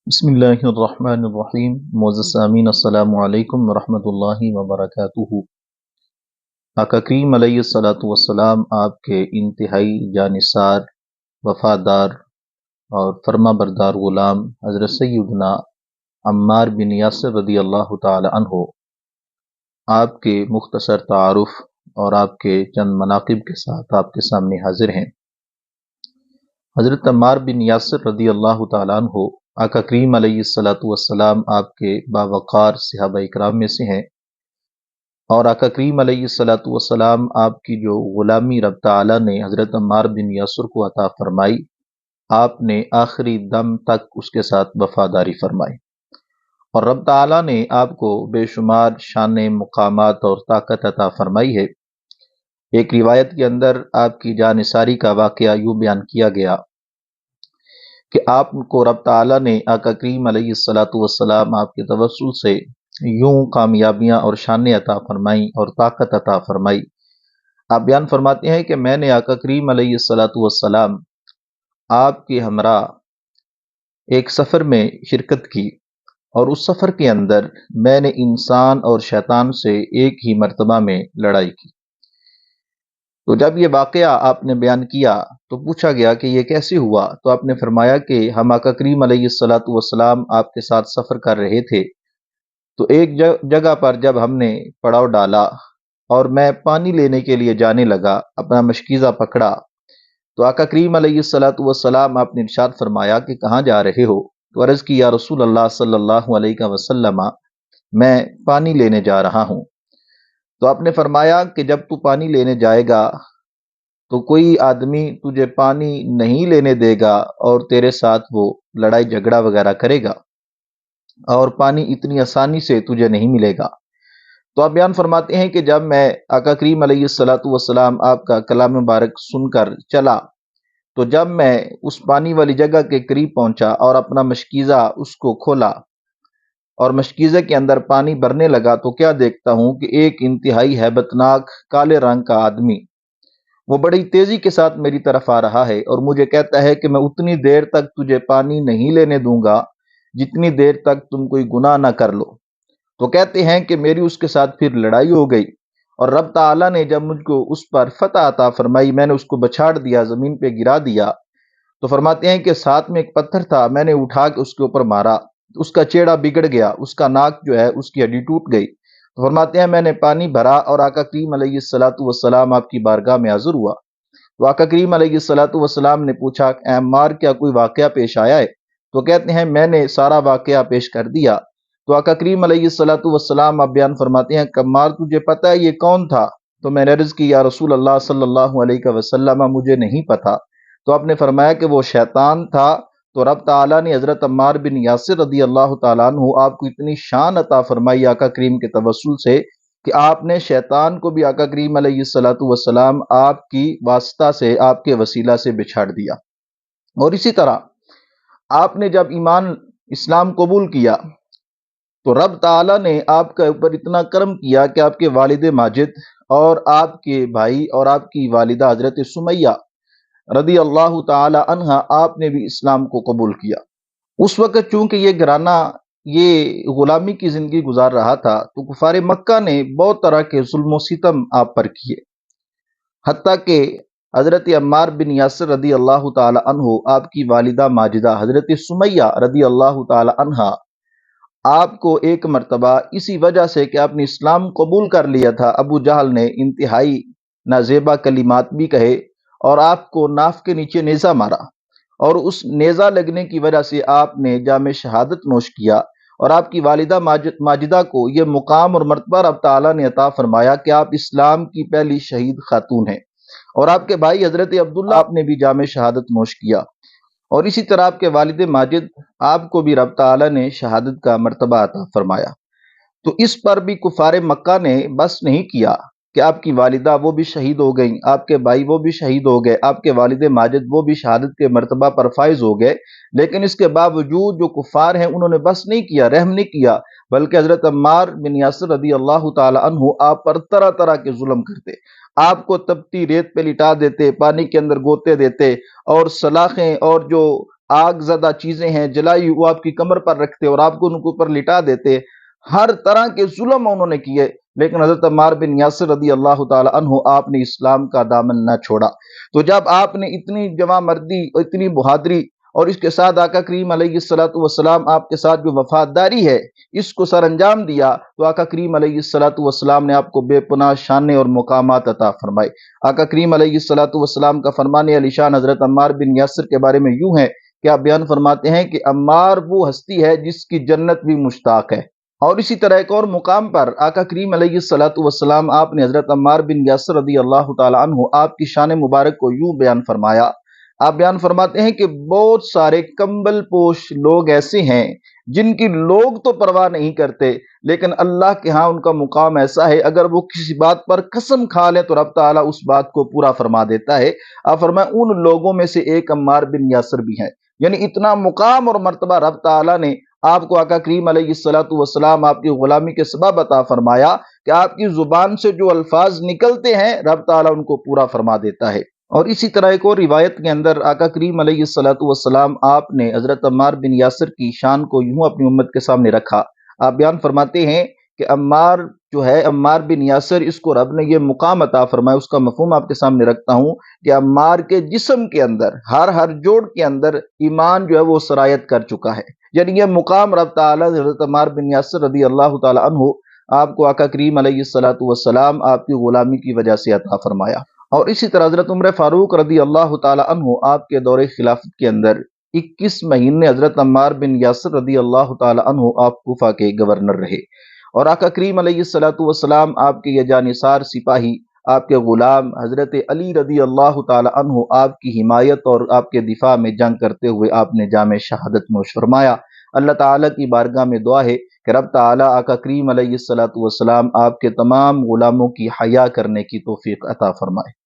بسم اللہ الرحمن الرحیم۔ معزز سامعین، السلام علیکم ورحمۃ اللہ وبرکاتہ۔ آقا کریم علیہ الصلاۃ والسلام آپ کے انتہائی جانثار، وفادار اور فرما بردار غلام حضرت سیدنا عمار بن یاسر رضی اللہ تعالی عنہ آپ کے مختصر تعارف اور آپ کے چند مناقب کے ساتھ آپ کے سامنے حاضر ہیں۔ حضرت عمار بن یاسر رضی اللہ تعالیٰ عنہ آقا کریم علیہ الصلاۃ والسلام آپ کے باوقار صحابہ اکرام میں سے ہیں، اور آقا کریم علیہ الصلاۃ والسلام آپ کی جو غلامی رب تعالیٰ نے حضرت عمار بن یاسر کو عطا فرمائی، آپ نے آخری دم تک اس کے ساتھ وفاداری فرمائی، اور رب تعالیٰ نے آپ کو بے شمار شان مقامات اور طاقت عطا فرمائی ہے۔ ایک روایت کے اندر آپ کی جانثاری کا واقعہ یوں بیان کیا گیا کہ آپ کو رب تعالیٰ نے آقا کریم علیہ الصلاۃ والسلام آپ کے توسل سے یوں کامیابیاں اور شانیں عطا فرمائیں اور طاقت عطا فرمائی۔ آپ بیان فرماتے ہیں کہ میں نے آقا کریم علیہ الصلاۃ والسلام آپ کے ہمراہ ایک سفر میں شرکت کی، اور اس سفر کے اندر میں نے انسان اور شیطان سے ایک ہی مرتبہ میں لڑائی کی۔ تو جب یہ واقعہ آپ نے بیان کیا تو پوچھا گیا کہ یہ کیسے ہوا؟ تو آپ نے فرمایا کہ ہم آقا کریم علیہ الصلاۃ والسلام آپ کے ساتھ سفر کر رہے تھے، تو ایک جگہ پر جب ہم نے پڑاؤ ڈالا اور میں پانی لینے کے لیے جانے لگا، اپنا مشکیزہ پکڑا، تو آقا کریم علیہ الصلاۃ والسلام آپ نے ارشاد فرمایا کہ کہاں جا رہے ہو؟ تو عرض کی یا رسول اللہ صلی اللہ علیہ وسلم، میں پانی لینے جا رہا ہوں۔ تو آپ نے فرمایا کہ جب تو پانی لینے جائے گا تو کوئی آدمی تجھے پانی نہیں لینے دے گا اور تیرے ساتھ وہ لڑائی جھگڑا وغیرہ کرے گا، اور پانی اتنی آسانی سے تجھے نہیں ملے گا۔ تو آپ بیان فرماتے ہیں کہ جب میں آقا کریم علیہ الصلاۃ والسلام آپ کا کلام مبارک سن کر چلا، تو جب میں اس پانی والی جگہ کے قریب پہنچا اور اپنا مشکیزہ اس کو کھولا اور مشکیزے کے اندر پانی بھرنے لگا، تو کیا دیکھتا ہوں کہ ایک انتہائی ہیبت ناک کالے رنگ کا آدمی وہ بڑی تیزی کے ساتھ میری طرف آ رہا ہے، اور مجھے کہتا ہے کہ میں اتنی دیر تک تجھے پانی نہیں لینے دوں گا جتنی دیر تک تم کوئی گناہ نہ کر لو۔ تو کہتے ہیں کہ میری اس کے ساتھ پھر لڑائی ہو گئی، اور رب تعالیٰ نے جب مجھ کو اس پر فتح عطا فرمائی، میں نے اس کو بچھاڑ دیا، زمین پہ گرا دیا۔ تو فرماتے ہیں کہ ساتھ میں ایک پتھر تھا، میں نے اٹھا کے اس کے اوپر مارا، اس کا چہرہ بگڑ گیا، اس کا ناک جو ہے اس کی ہڈی ٹوٹ گئی۔ تو فرماتے ہیں میں نے پانی بھرا اور آقا کریم علیہ الصلاۃ والسلام آپ کی بارگاہ میں حاضر ہوا۔ تو آقا کریم علیہ الصلاۃ والسلام نے پوچھا اے عمار، کیا کوئی واقعہ پیش آیا ہے؟ تو کہتے ہیں میں نے سارا واقعہ پیش کر دیا۔ تو آقا کریم علیہ الصلاۃ والسلام اب بیان فرماتے ہیں کہ عمار تجھے پتہ ہے یہ کون تھا؟ تو میں نے عرض کی یا رسول اللہ صلی اللہ علیہ وسلم مجھے نہیں پتا۔ تو آپ نے فرمایا کہ وہ شیطان تھا۔ تو رب تعالیٰ نے حضرت عمار بن یاسر رضی اللہ تعالیٰ عنہ آپ کو اتنی شان عطا فرمائی آقا کریم کے توسل سے کہ آپ نے شیطان کو بھی آقا کریم علیہ الصلاۃ والسلام آپ کی واسطہ سے، آپ کے وسیلہ سے بچھاڑ دیا۔ اور اسی طرح آپ نے جب ایمان اسلام قبول کیا تو رب تعالیٰ نے آپ کے اوپر اتنا کرم کیا کہ آپ کے والد ماجد اور آپ کے بھائی اور آپ کی والدہ حضرت سمیہ رضی اللہ تعالی عنہا آپ نے بھی اسلام کو قبول کیا۔ اس وقت چونکہ یہ گھرانہ یہ غلامی کی زندگی گزار رہا تھا، تو کفار مکہ نے بہت طرح کے ظلم و ستم آپ پر کیے، حتیٰ کہ حضرت عمار بن یاسر رضی اللہ تعالی عنہ آپ کی والدہ ماجدہ حضرت سمیہ رضی اللہ تعالی عنہا آپ کو ایک مرتبہ اسی وجہ سے کہ آپ نے اسلام قبول کر لیا تھا، ابو جہل نے انتہائی نازیبا کلمات بھی کہے اور آپ کو ناف کے نیچے نیزہ مارا، اور اس نیزہ لگنے کی وجہ سے آپ نے جام شہادت نوش کیا، اور آپ کی والدہ ماجدہ کو یہ مقام اور مرتبہ رب تعالیٰ نے عطا فرمایا کہ آپ اسلام کی پہلی شہید خاتون ہیں، اور آپ کے بھائی حضرت عبداللہ آپ نے بھی جام شہادت نوش کیا، اور اسی طرح آپ کے والد ماجد آپ کو بھی رب تعالیٰ نے شہادت کا مرتبہ عطا فرمایا۔ تو اس پر بھی کفار مکہ نے بس نہیں کیا کہ آپ کی والدہ وہ بھی شہید ہو گئیں، آپ کے بھائی وہ بھی شہید ہو گئے، آپ کے والد ماجد وہ بھی شہادت کے مرتبہ پر فائز ہو گئے، لیکن اس کے باوجود جو کفار ہیں انہوں نے بس نہیں کیا، رحم نہیں کیا، بلکہ حضرت عمار بن یاسر رضی اللہ تعالی عنہ آپ پر طرح طرح کے ظلم کرتے، آپ کو تپتی ریت پہ لٹا دیتے، پانی کے اندر گوتے دیتے، اور سلاخیں اور جو آگ زدہ چیزیں ہیں جلائی وہ آپ کی کمر پر رکھتے اور آپ کو ان کے اوپر لٹا دیتے، ہر طرح کے ظلم انہوں نے کیے، لیکن حضرت عمار بن یاسر رضی اللہ تعالی عنہ آپ نے اسلام کا دامن نہ چھوڑا۔ تو جب آپ نے اتنی جواں مردی اور اتنی بہادری اور اس کے ساتھ آقا کریم علیہ الصلوۃ والسلام آپ کے ساتھ جو وفاداری ہے اس کو سر انجام دیا، تو آقا کریم علیہ الصلوۃ والسلام نے آپ کو بے پناہ شانیں اور مقامات عطا فرمائے۔ آقا کریم علیہ الصلوۃ والسلام کا فرمان علی شان حضرت عمار بن یاسر کے بارے میں یوں ہے کہ آپ بیان فرماتے ہیں کہ عمار وہ ہستی ہے جس کی جنت بھی مشتاق ہے۔ اور اسی طرح ایک اور مقام پر آقا کریم علیہ الصلوۃ والسلام آپ نے حضرت عمار بن یاسر رضی اللہ تعالی عنہ آپ کی شان مبارک کو یوں بیان فرمایا، آپ بیان فرماتے ہیں کہ بہت سارے کمبل پوش لوگ ایسے ہیں جن کی لوگ تو پرواہ نہیں کرتے، لیکن اللہ کے ہاں ان کا مقام ایسا ہے اگر وہ کسی بات پر قسم کھا لیں تو رب تعالیٰ اس بات کو پورا فرما دیتا ہے۔ آپ فرمائیں ان لوگوں میں سے ایک عمار بن یاسر بھی ہیں، یعنی اتنا مقام اور مرتبہ رب تعالیٰ نے آپ کو آقا کریم علیہ الصلوۃ والسلام آپ کی غلامی کے سبب عطا فرمایا کہ آپ کی زبان سے جو الفاظ نکلتے ہیں رب تعالیٰ ان کو پورا فرما دیتا ہے۔ اور اسی طرح ایک اور روایت کے اندر آقا کریم علیہ الصلوۃ والسلام آپ نے حضرت عمار بن یاسر کی شان کو یوں اپنی امت کے سامنے رکھا، آپ بیان فرماتے ہیں کہ عمار جو ہے عمار بن یاسر اس کو رب نے یہ مقام عطا فرمایا، اس کا مفہوم آپ کے سامنے رکھتا ہوں کہ عمار کے جسم کے اندر ہر جوڑ کے اندر ایمان جو ہے وہ سرایت کر چکا ہے، یعنی یہ مقام رب تعالیٰ حضرت عمار بن یاسر رضی اللہ تعالی عنہ آپ کو آقا کریم علیہ الصلوۃ والسلام آپ کی غلامی کی وجہ سے عطا فرمایا۔ اور اسی طرح حضرت عمر فاروق رضی اللہ تعالی عنہ آپ کے دور خلافت کے اندر 21 مہینے حضرت عمار بن یاسر رضی اللہ تعالی عنہ آپ کوفہ کے گورنر رہے، اور آقا کریم علیہ الصلوۃ والسلام آپ کے یہ جانثار سپاہی آپ کے غلام حضرت علی رضی اللہ تعالی عنہ آپ کی حمایت اور آپ کے دفاع میں جنگ کرتے ہوئے آپ نے جام شہادت نوش فرمایا۔ اللہ تعالیٰ کی بارگاہ میں دعا ہے کہ رب تعالیٰ آقا کریم علیہ الصلوۃ والسلام آپ کے تمام غلاموں کی حیا کرنے کی توفیق عطا فرمائے۔